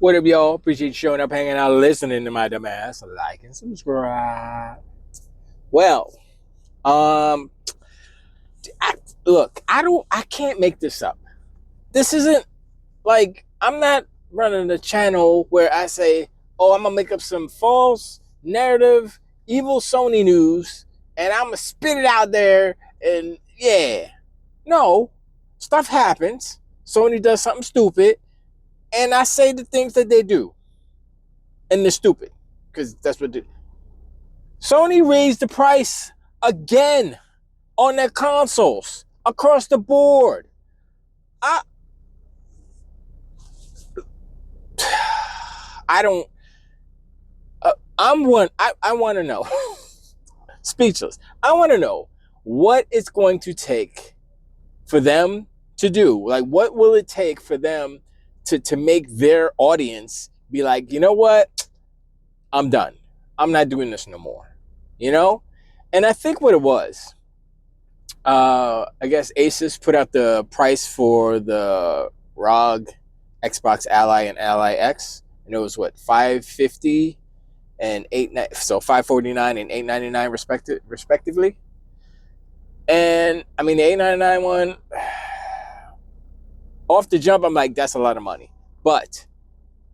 What up, y'all? Appreciate you showing up, hanging out, listening to my dumb ass. Like and subscribe. Well, um, I, look, I can't make this up. This isn't like I'm not running a channel where I say, "Oh, I'm gonna make up some false narrative, evil Sony news, and I'm gonna spit it out there." And yeah, no, stuff happens. Sony does something stupid, and I say the things that they do, and they're stupid because that's what they. Sony raised the price again on their consoles across the board. I I don't. I want to know. Speechless. I want to know what it's going to take for them to do. Like, what will it take for them to make their audience be like, you know what? I'm done. I'm not doing this no more. You know? And I think what it was, I guess Asus put out the price for the ROG Xbox Ally and Ally X, and it was what 550 and 549 and 899 respectively. And I mean the 899 one, off the jump, I'm like, that's a lot of money. But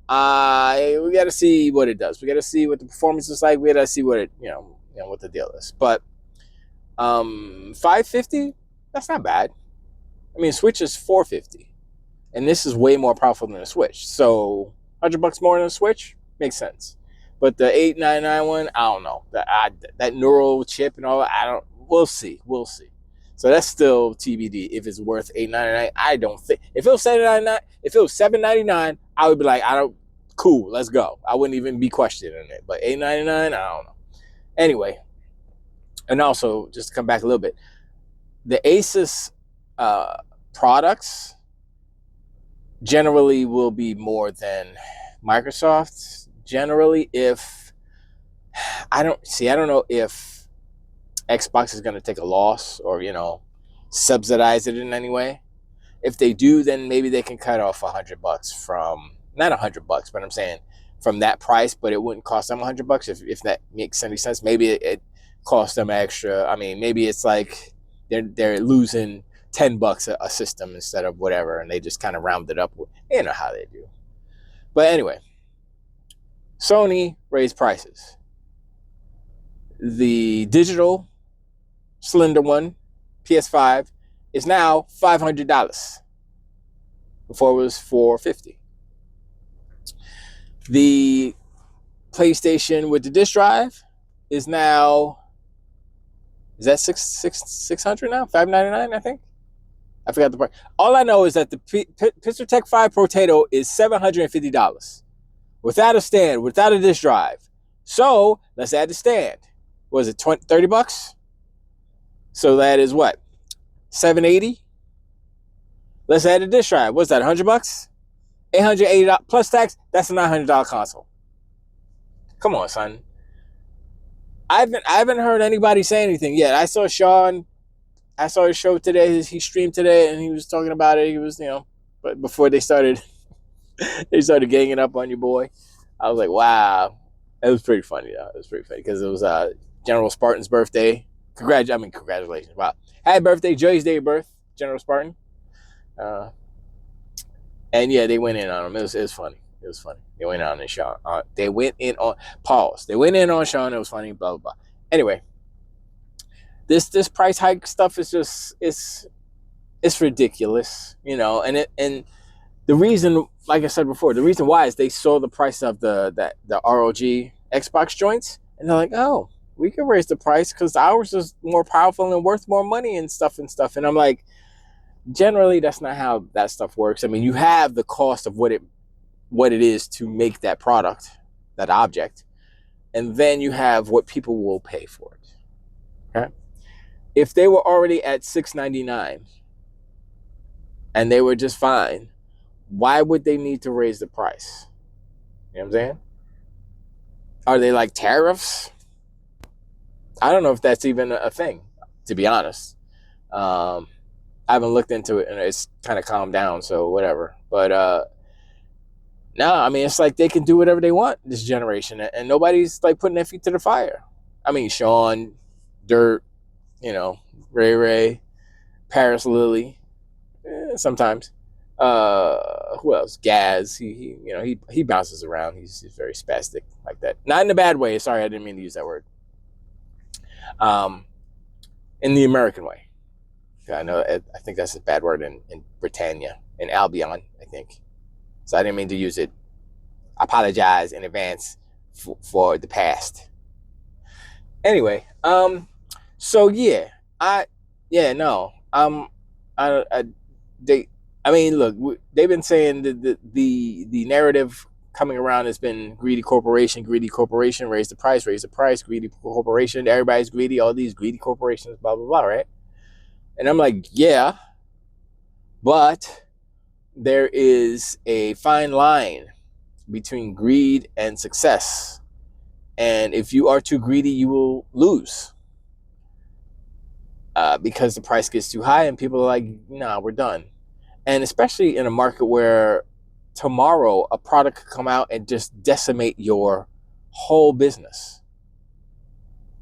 we got to see what it does. We got to see what the performance is like. We got to see what it, what the deal is. But 550, that's not bad. I mean, Switch is 450, and this is way more powerful than a Switch. So $100 more than a Switch makes sense. But the 899 one, I don't know. That neural chip and all that, I don't. We'll see. We'll see. So that's still TBD if it's worth $899. I don't think. If it was $799, if it was $799, I would be like, I don't. Cool, let's go. I wouldn't even be questioning it. But $899, I don't know. Anyway, and also just to come back a little bit, the Asus products generally will be more than Microsoft. Generally, if I don't know if Xbox is going to take a loss or subsidize it in any way. If they do, then maybe they can cut off $100 from, not $100, but I'm saying from that price, but it wouldn't cost them $100 if that makes any sense. Maybe it costs them extra. I mean, maybe it's like they're losing $10 a system instead of whatever, and they just kind of round it up. You know how they do. But anyway, Sony raised prices. The digital slender one, PS5, is now $500. Before it was $450. The PlayStation with the disc drive is now, is that 600 now? $599, I think. I forgot the price. All I know is that the PixelTech 5 Potato is $750 without a stand, without a disc drive. So let's add the stand. Was it $30? So that is what? $780. Let's add a disc drive. What's that? $100? $880 plus tax. That's a $900 console. Come on, son. I haven't heard anybody say anything yet. I saw Sean. I saw his show today. He streamed today, and he was talking about it. He was, but before they started ganging up on your boy. I was like, wow, it was pretty funny. Though. It was pretty funny because it was General Spartan's birthday. Congratulations! Wow, happy birthday, Joey's day of birth, General Spartan. And yeah, they went in on him. It was funny. It was funny. They went on Sean. They went in on pause. They went in on Sean. It was funny. Blah blah blah. Anyway, this price hike stuff is just it's ridiculous, and the reason, like I said before, the reason why is they saw the price of the ROG Xbox joints, and they're like, oh, we can raise the price because ours is more powerful and worth more money and stuff. And I'm like, generally, that's not how that stuff works. I mean, you have the cost of what it is to make that product, that object, and then you have what people will pay for it. Okay? If they were already at $699 and they were just fine, why would they need to raise the price? You know what I'm saying? Are they like tariffs? I don't know if that's even a thing, to be honest. I haven't looked into it, and it's kind of calmed down, so whatever. But No, I mean, it's like they can do whatever they want this generation, and nobody's like putting their feet to the fire. I mean, Sean, Dirt, you know, Ray, Paris Lily, sometimes. Who else? Gaz. He bounces around. He's very spastic like that. Not in a bad way. Sorry, I didn't mean to use that word. In the American way. I know. I think that's a bad word in Britannia, in Albion, I think. So I didn't mean to use it. I apologize in advance for the past. Anyway, so yeah, I mean, look, they've been saying that the narrative coming around has been greedy corporation, raise the price, greedy corporation, everybody's greedy, all these greedy corporations, blah blah blah, right? And I'm like, yeah, but there is a fine line between greed and success. And if you are too greedy, you will lose. Because the price gets too high and people are like, nah, we're done. And especially in a market where tomorrow a product could come out and just decimate your whole business.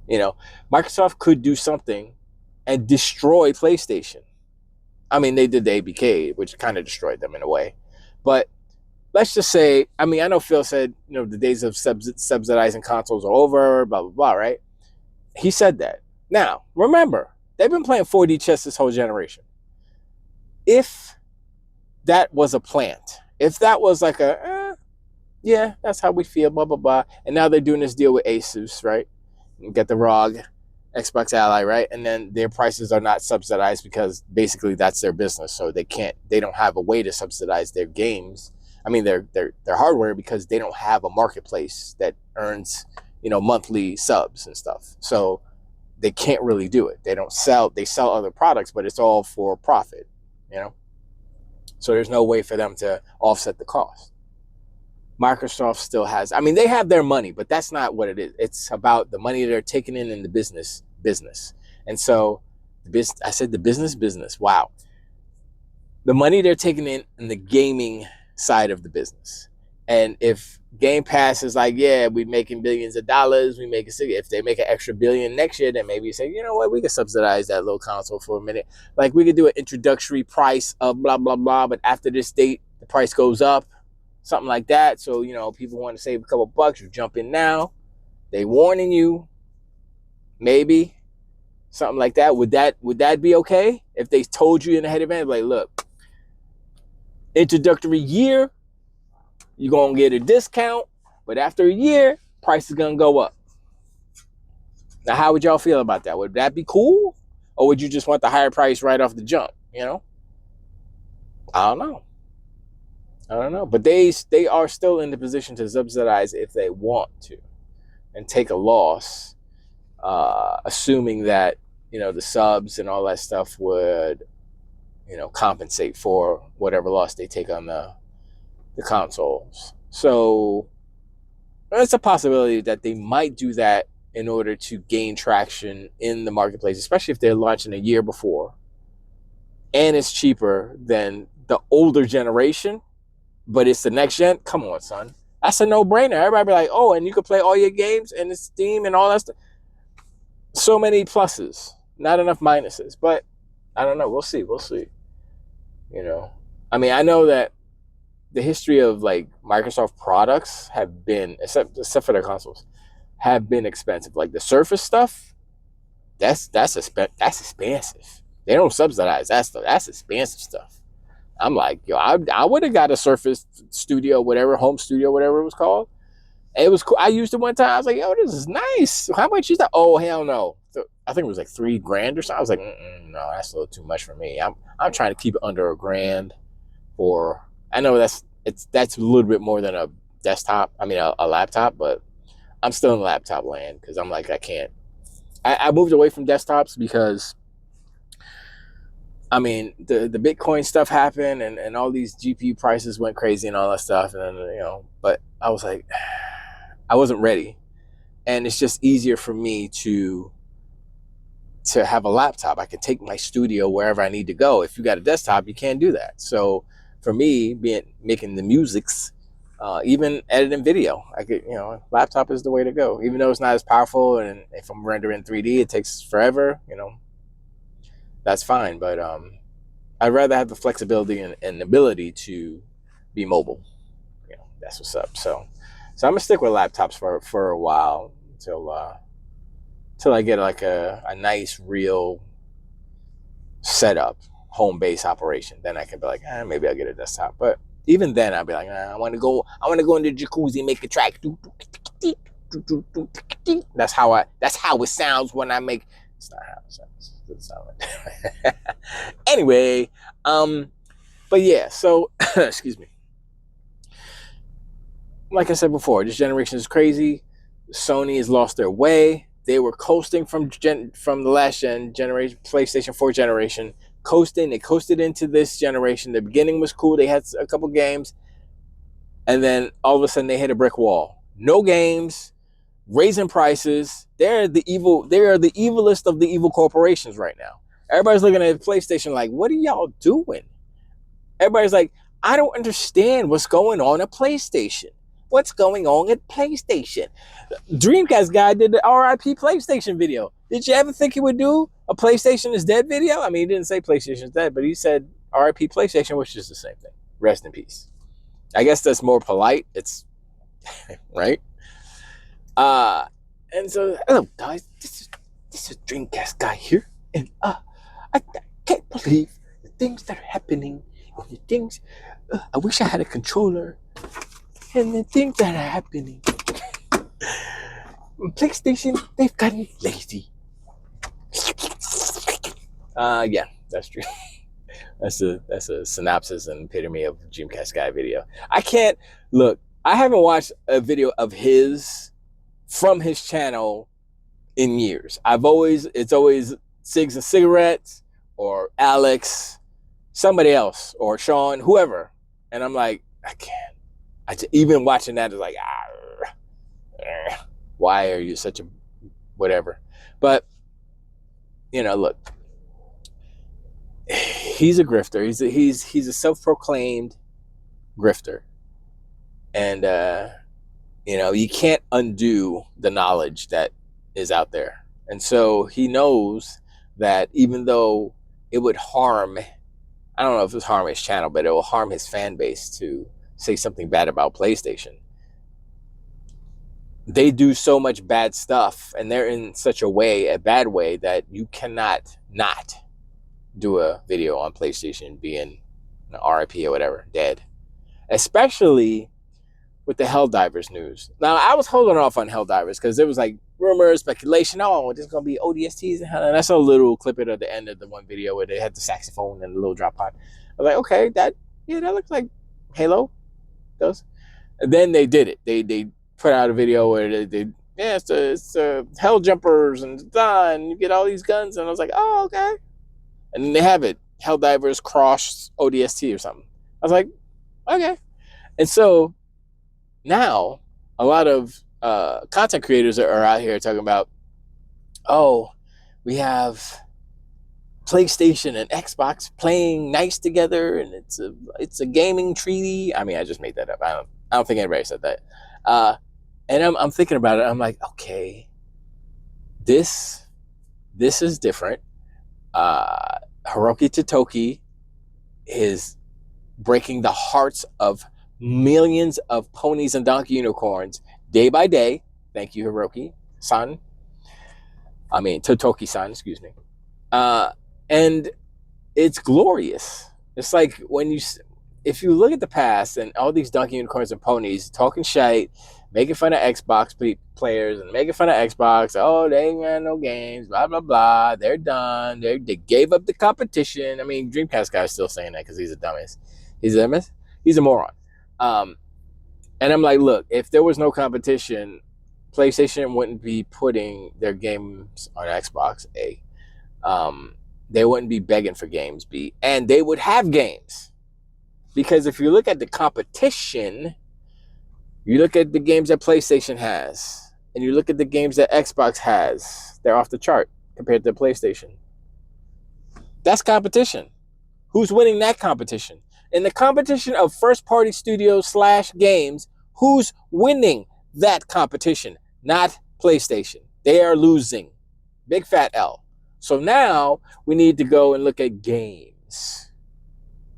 You know, Microsoft could do something and destroy PlayStation. I mean, they did the ABK, which kind of destroyed them in a way. But let's just say, I mean, I know Phil said, the days of subsidizing consoles are over, blah, blah, blah, right? He said that. Now, remember, they've been playing 4D chess this whole generation. If that was a plant, if that was like yeah, that's how we feel, blah, blah, blah. And now they're doing this deal with Asus, right? You get the ROG Xbox Ally, right? And then their prices are not subsidized because basically that's their business. So they don't have a way to subsidize their games. I mean, their hardware, because they don't have a marketplace that earns, monthly subs and stuff. So they can't really do it. They sell other products, but it's all for profit, So there's no way for them to offset the cost. Microsoft still has, I mean, they have their money, but that's not what it is. It's about the money they're taking in the business. And so I said the business. Wow. The money they're taking in the gaming side of the business. And if Game Pass is like, yeah, we're making billions of dollars, if they make an extra billion next year, then maybe you say, you know what, we can subsidize that little console for a minute. Like, we could do an introductory price of blah, blah, blah, but after this date, the price goes up. Something like that. So, people want to save a couple bucks, you jump in now. They warning you. Maybe. Something like that. Would that be okay? If they told you in the head of advance, like, look, introductory year, you're going to get a discount, but after a year, price is going to go up. Now, how would y'all feel about that? Would that be cool? Or would you just want the higher price right off the jump, I don't know. But they are still in the position to subsidize if they want to and take a loss, assuming that, the subs and all that stuff would, compensate for whatever loss they take on the consoles. So it's a possibility that they might do that in order to gain traction in the marketplace, especially if they're launching a year before and it's cheaper than the older generation. But it's the next gen. Come on, son. That's a no-brainer. Everybody be like, oh, and you can play all your games and it's Steam and all that stuff. So many pluses, not enough minuses. But I don't know. We'll see. I mean, I know that the history of like Microsoft products have been, except for their consoles, have been expensive. Like the Surface stuff, that's expensive. They don't subsidize that stuff. That's expensive stuff. I'm like, yo, I would have got a Surface Studio, whatever, home studio, whatever it was called. It was cool. I used it one time. I was like, yo, this is nice. How much is that? Oh, hell no. I think it was like $3,000 or something. I was like, no, that's a little too much for me. I'm trying to keep it under $1,000 for, I know that's a little bit more than a desktop. I mean, a laptop, but I'm still in laptop land because I'm like, I can't. I moved away from desktops because, I mean, the Bitcoin stuff happened and all these GPU prices went crazy and all that stuff. And, but I was like, I wasn't ready. And it's just easier for me to have a laptop. I can take my studio wherever I need to go. If you got a desktop, you can't do that. So for me, making the musics, Even editing video. I could, laptop is the way to go. Even though it's not as powerful, and if I'm rendering 3D, it takes forever. That's fine. But I'd rather have the flexibility and ability to be mobile. That's what's up. So I'm gonna stick with laptops for a while until I get like a nice real setup, home base operation. Then I can be like, maybe I'll get a desktop. But even then, I'll be like, I want to go in the jacuzzi and make a track. That's how it sounds when I make. It's not how it sounds. It doesn't sound like. Anyway, but yeah. So excuse me. Like I said before, this generation is crazy. Sony has lost their way. They were coasting from the last generation, PlayStation 4 generation, coasting. They coasted into this generation. The beginning was cool. They had a couple games, and then all of a sudden they hit a brick wall. No games, raising prices. They are the evilest of the evil corporations right now. Everybody's looking at PlayStation like, what are y'all doing? Everybody's like, I don't understand what's going on at PlayStation. What's going on at PlayStation? Dreamcast guy did the RIP PlayStation video. Did you ever think he would do a PlayStation is dead video? I mean, he didn't say PlayStation is dead, but he said RIP PlayStation, which is the same thing. Rest in peace. I guess that's more polite. It's right. And so, hello guys, this is Dreamcast guy here, and I can't believe the things that are happening, and the things. I wish I had a controller. And the things that are happening. PlayStation, they've gotten lazy. Yeah, that's true. That's a synopsis and epitome of Dreamcast guy video. I haven't watched a video of his from his channel in years. It's always Cigs and Cigarettes or Alex, somebody else, or Sean, whoever. And I'm like, I can't. Even watching that is like, why are you such a whatever? But look, he's a grifter. He's a self-proclaimed grifter, and you can't undo the knowledge that is out there. And so he knows that even though it would harm, I don't know if it's harm his channel, but it will harm his fan base to say something bad about PlayStation. They do so much bad stuff, and they're in such a bad way, that you cannot not do a video on PlayStation being an RIP or whatever, dead. Especially with the Helldivers news. Now, I was holding off on Helldivers because there was like rumors, speculation, there's going to be ODSTs, and I saw a little clip at the end of the one video where they had the saxophone and the little drop pod. I was like, okay, that looks like Halo. And then they did it. They put out a video where it's hell jumpers and you get all these guns, and I was like, oh, okay. And then they have it, Helldivers cross ODST or something. I was like, okay. And so now a lot of content creators are out here talking about, we have PlayStation and Xbox playing nice together, and it's a gaming treaty. I mean, I just made that up. I don't think anybody said that. And I'm thinking about it. I'm like, okay, this is different. Hiroki Totoki is breaking the hearts of millions of ponies and donkey unicorns day by day. Thank you, Hiroki-san. Totoki-san, excuse me. And it's glorious. It's like if you look at the past and all these donkey unicorns and ponies talking shite, making fun of Xbox players and making fun of Xbox. Oh, they ain't got no games, blah, blah, blah. They're done. They gave up the competition. I mean, Dreamcast guy's still saying that because he's a dumbass. He's a moron. And I'm like, look, if there was no competition, PlayStation wouldn't be putting their games on Xbox, A. They wouldn't be begging for games, B. And they would have games. Because if you look at the competition, you look at the games that PlayStation has, and you look at the games that Xbox has, they're off the chart compared to PlayStation. That's competition. Who's winning that competition? In the competition of first-party studios / games, Who's winning that competition? Not PlayStation. They are losing. Big fat L. So now we need to go and look at games.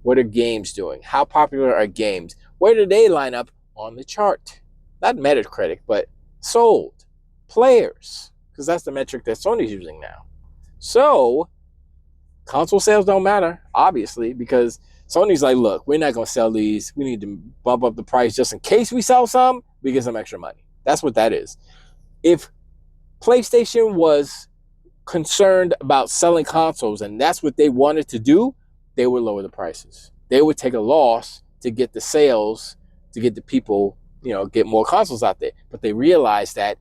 What are games doing? How popular are games? Where do they line up on the chart? Not Metacritic, but sold. Players. Because that's the metric that Sony's using now. So console sales don't matter, obviously, because Sony's like, look, we're not going to sell these. We need to bump up the price just in case we sell some, we get some extra money. That's what that is. If PlayStation was concerned about selling consoles and that's what they wanted to do, they would lower the prices. They would take a loss to get the sales, to get the people, get more consoles out there. But they realized that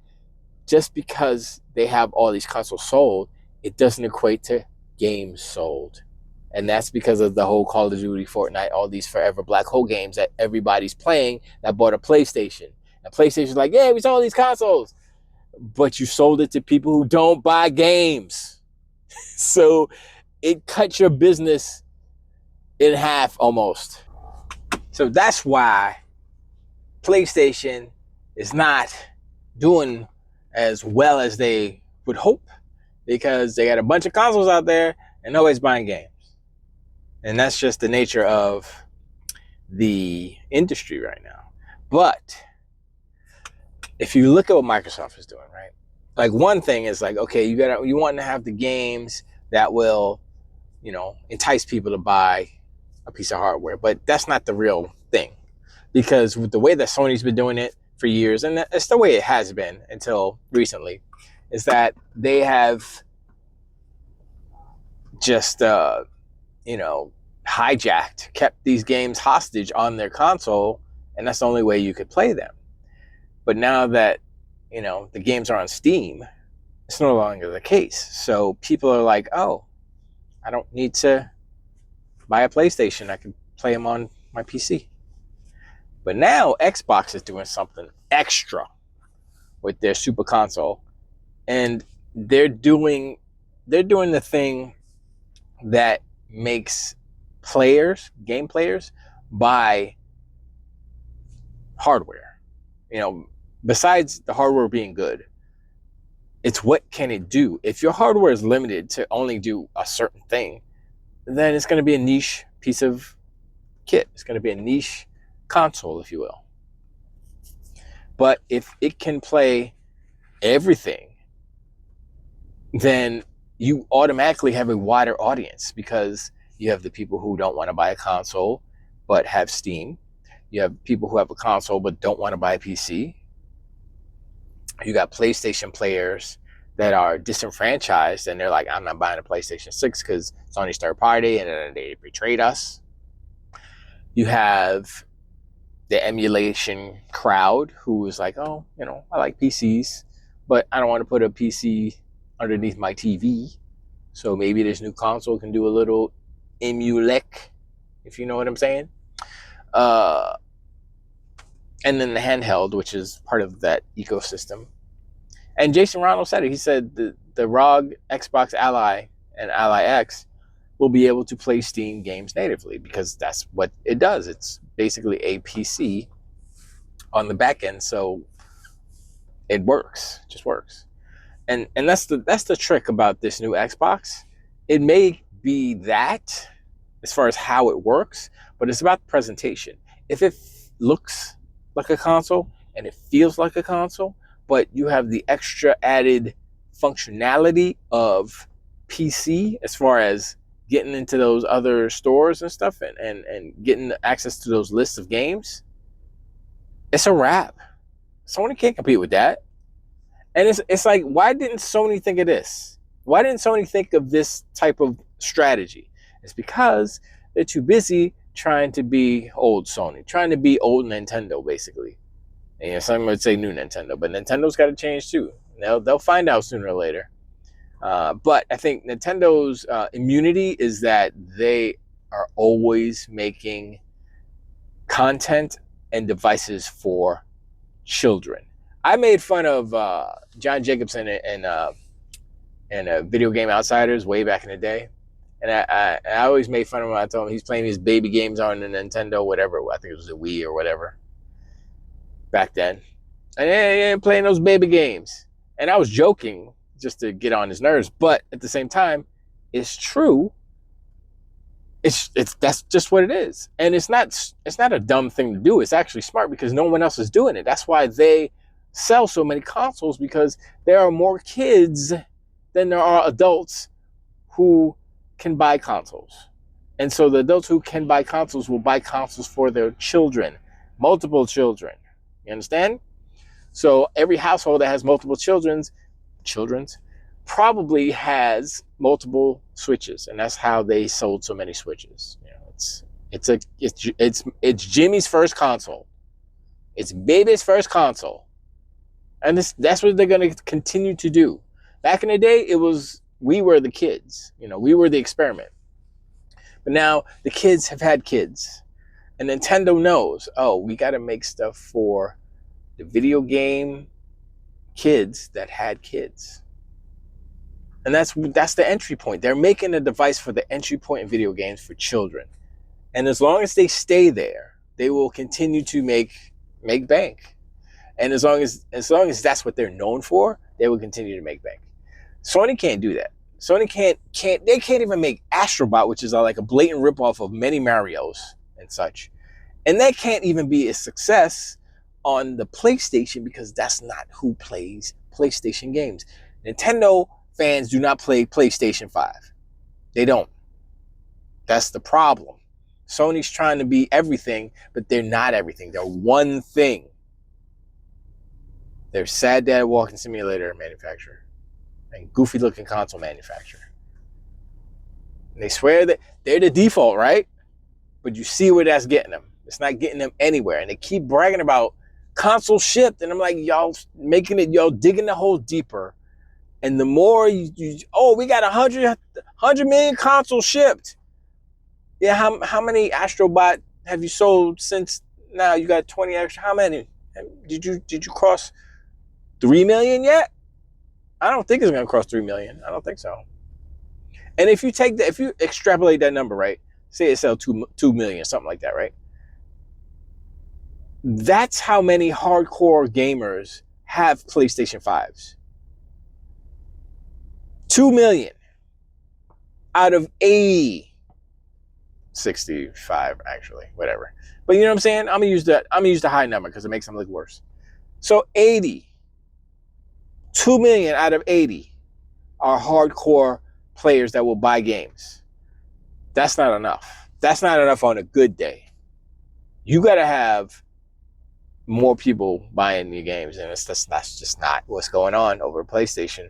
just because they have all these consoles sold, it doesn't equate to games sold. And that's because of the whole Call of Duty, Fortnite, all these forever black hole games that everybody's playing that bought a PlayStation. And PlayStation's like, yeah, we sold these consoles. But you sold it to people who don't buy games. So it cut your business in half almost. So that's why PlayStation is not doing as well as they would hope, because they got a bunch of consoles out there and nobody's buying games. And that's just the nature of the industry right now. But if you look at what Microsoft is doing, right? Like, one thing is like, okay, you want to have the games that will, entice people to buy a piece of hardware, but that's not the real thing. Because with the way that Sony's been doing it for years, and it's the way it has been until recently, is that they have just, hijacked, kept these games hostage on their console, and that's the only way you could play them. But now that, the games are on Steam, it's no longer the case. So people are like, oh, I don't need to buy a PlayStation. I can play them on my PC. But now Xbox is doing something extra with their super console. And they're doing the thing that makes game players, buy hardware. Besides the hardware being good, it's what can it do. If your hardware is limited to only do a certain thing, then it's going to be a niche piece of kit. It's going to be a niche console, if you will. But if it can play everything, then you automatically have a wider audience, because you have the people who don't want to buy a console but have Steam. You have people who have a console but don't want to buy a PC. You got PlayStation players that are disenfranchised, and they're like, I'm not buying a PlayStation 6 because Sony's third party and then they betrayed us. You have the emulation crowd who is like, oh, I like PCs, but I don't want to put a PC underneath my TV. So maybe this new console can do a little emulate, if you know what I'm saying. And then the handheld, which is part of that ecosystem. And Jason Ronald said it. He said the ROG Xbox Ally and Ally X will be able to play Steam games natively, because that's what it does. It's basically a PC on the back end, so it works. It just works. And that's the trick about this new Xbox. It may be that as far as how it works, but it's about the presentation. If it looks like a console and it feels like a console, but you have the extra added functionality of PC as far as getting into those other stores and stuff, and getting access to those lists of games, it's a wrap. Sony can't compete with that. And it's like, why didn't Sony think of this? Why didn't Sony think of this type of strategy? It's because they're too busy trying to be old Sony, trying to be old Nintendo, basically. And some would say new Nintendo, but Nintendo's got to change too. They'll find out sooner or later. But I think Nintendo's immunity is that they are always making content and devices for children. I made fun of John Jacobson and Video Game Outsiders way back in the day. And I always made fun of him. I told him he's playing his baby games on the Nintendo, whatever. I think it was a Wii or whatever. back then. And he ain't playing those baby games. And I was joking just to get on his nerves, but at the same time, it's true. It's that's just what it is. And it's not a dumb thing to do. It's actually smart because no one else is doing it. That's why they sell so many consoles, because there are more kids than there are adults who can buy consoles. And so the adults who can buy consoles will buy consoles for their children, multiple children. You understand? So every household that has multiple children's probably has multiple Switches, and that's how they sold so many Switches. You know, it's Jimmy's first console. It's baby's first console, and that's what they're going to continue to do. Back in the day, we were the kids. You know, we were the experiment. But now the kids have had kids, and Nintendo knows, oh, we got to make stuff for the video game kids that had kids. And that's the entry point. They're making a device for the entry point in video games for children. And as long as they stay there, they will continue to make bank. And as long as that's what they're known for, they will continue to make bank. Sony can't do that. Sony they can't even make Astrobot, which is like a blatant ripoff of many Marios and such. And that can't even be a success on the PlayStation, because that's not who plays PlayStation games. Nintendo fans do not play PlayStation 5. They don't. That's the problem. Sony's trying to be everything, but they're not everything. They're one thing. They're sad dad walking simulator manufacturer and goofy looking console manufacturer. And they swear that they're the default, right? But you see where that's getting them. It's not getting them anywhere. And they keep bragging about console shipped, and I'm like, y'all digging the hole deeper. And the more we got 100 million consoles shipped. Yeah, how many Astrobot have you sold since now? You got 20 extra. How many? Did you cross 3 million yet? I don't think it's gonna cross 3 million. I don't think so. And if you extrapolate that number, right? Say it sell 2 million, something like that, right? That's how many hardcore gamers have PlayStation 5s. 2 million out of 80, 65 actually, whatever. But you know what I'm saying? I'm gonna use the high number because it makes them look worse. So 2 million out of 80 are hardcore players that will buy games. That's not enough. That's not enough on a good day. You gotta have more people buying your games, and that's just not what's going on over PlayStation.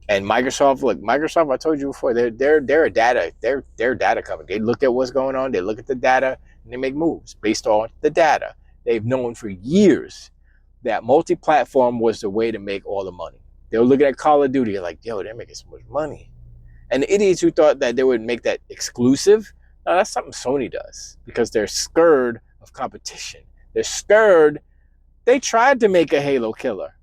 And Microsoft, I told you before, they're a data company. They look at what's going on, they look at the data, and they make moves based on the data. They've known for years that multi-platform was the way to make all the money. They were looking at Call of Duty like, yo, they're making so much money. And the idiots who thought that they would make that exclusive, no, that's something Sony does because they're scared of competition. They're scared. They tried to make a Halo killer.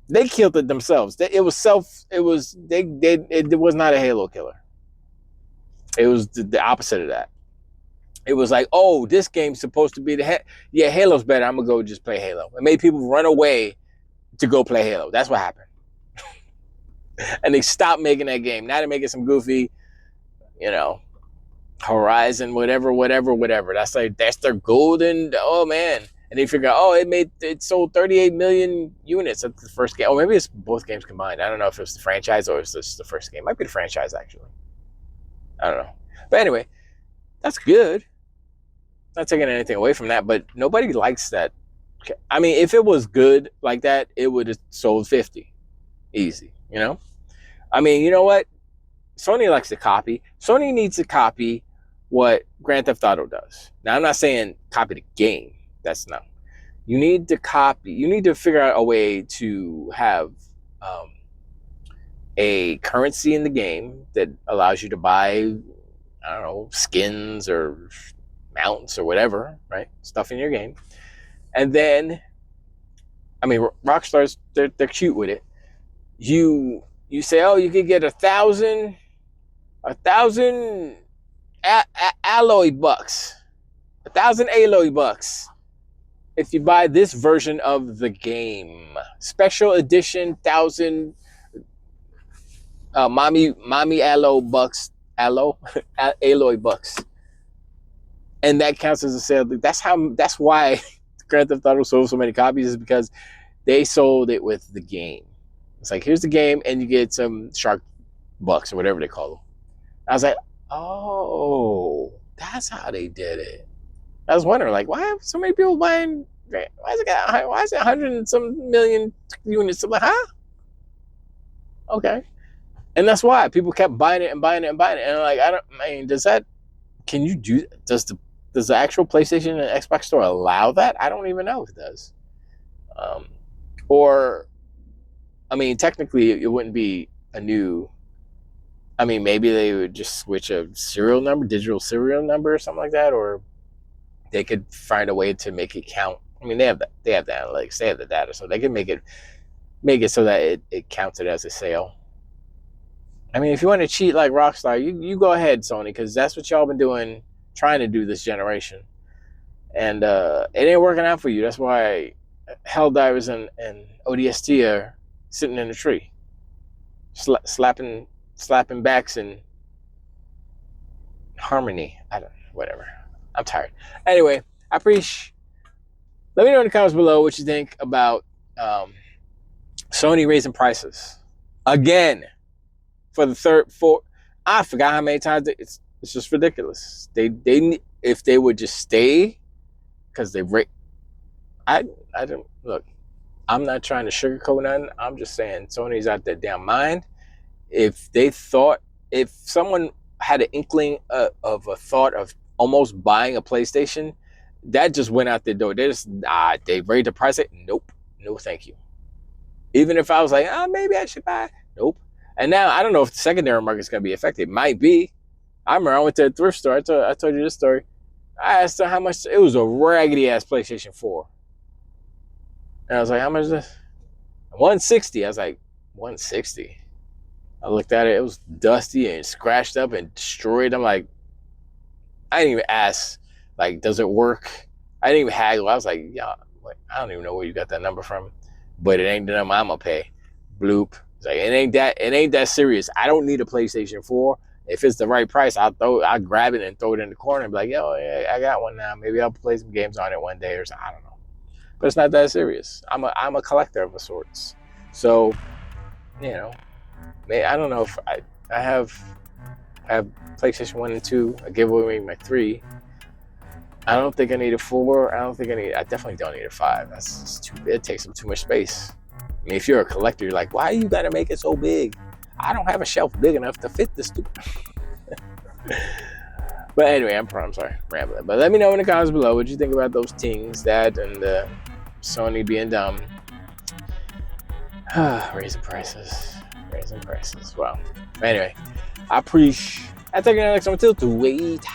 They killed it themselves. It was not a Halo killer. It was the opposite of that. It was like, oh, this game's supposed to be Halo's better. I'm gonna go just play Halo. It made people run away to go play Halo. That's what happened. And they stopped making that game. Now they're making some goofy, Horizon, whatever. That's their golden. Oh man. And they figure out, it sold 38 million units at the first game. Oh, maybe it's both games combined. I don't know if it's the franchise or it's just the first game. It might be the franchise, actually. I don't know. But anyway, that's good. Not taking anything away from that, but nobody likes that. I mean, if it was good like that, it would have sold 50. Easy, I mean, you know what? Sony likes to copy. Sony needs to copy what Grand Theft Auto does. Now, I'm not saying copy the game. That's no. You need to figure out a way to have a currency in the game that allows you to buy, I don't know, skins or mounts or whatever, right? Stuff in your game. And then, I mean, Rockstar's, they're cute with it. You say, oh, you could get 1,000 alloy bucks. 1,000 alloy bucks. if you buy this version of the game, special edition 1,000 mommy alloy bucks, and that counts as a sale. That's why Grand Theft Auto sold so many copies, is because they sold it with the game. It's like, here's the game, and you get some shark bucks or whatever they call them. I was like, oh, that's how they did it. I was wondering, like, why have so many people buying? Why is it 100 and some million units? I'm like, huh? Okay. And that's why people kept buying it and buying it and buying it. And I'm like, does the actual PlayStation and Xbox store allow that? I don't even know if it does. Technically it wouldn't be a new, maybe they would just switch a digital serial number or something like that, or they could find a way to make it count. They have the analytics, they have the data, so they can make it so that it counts it as a sale. If you want to cheat like Rockstar, you go ahead, Sony, because that's what y'all been doing, trying to do this generation. And it ain't working out for you. That's why Helldivers and ODST are sitting in a tree, slapping backs in harmony. Whatever. I'm tired. Anyway, let me know in the comments below what you think about Sony raising prices again. For the I forgot how many times it's just ridiculous. They if they would just stay, because they rate. I don't look. I'm not trying to sugarcoat nothing. I'm just saying Sony's out their damn mind. If someone had an inkling of a thought of almost buying a PlayStation, that just went out the door. They raised the price. Nope, no, thank you. Even if I was like, maybe I should buy. Nope. And now I don't know if the secondary market is going to be affected. It might be. I remember I went to a thrift store. I told you this story. I asked her how much. It was a raggedy ass PlayStation 4. And I was like, how much is this? $160. I was like, $160. I looked at it. It was dusty and scratched up and destroyed. I'm like, I didn't even ask, like, does it work? I didn't even haggle. I was like, yeah, I don't even know where you got that number from, but it ain't the number I'm gonna pay. Bloop. Like, it ain't that serious. I don't need a PlayStation 4. If it's the right price, I'll grab it and throw it in the corner and be like, yo, yeah, I got one now. Maybe I'll play some games on it one day or something. I don't know. But it's not that serious. I'm a collector of sorts. So, I don't know if I have PlayStation 1 and 2. I give away my 3. I don't think I need a 4. I definitely don't need a 5. That's just too big. It takes up too much space. If you're a collector, you're like, why you gotta make it so big? I don't have a shelf big enough to fit this stupid. But anyway, I'm sorry, rambling. But let me know in the comments below what you think about those things, that and Sony being dumb. Raising prices. Wow. Anyway, I think next one till to wait.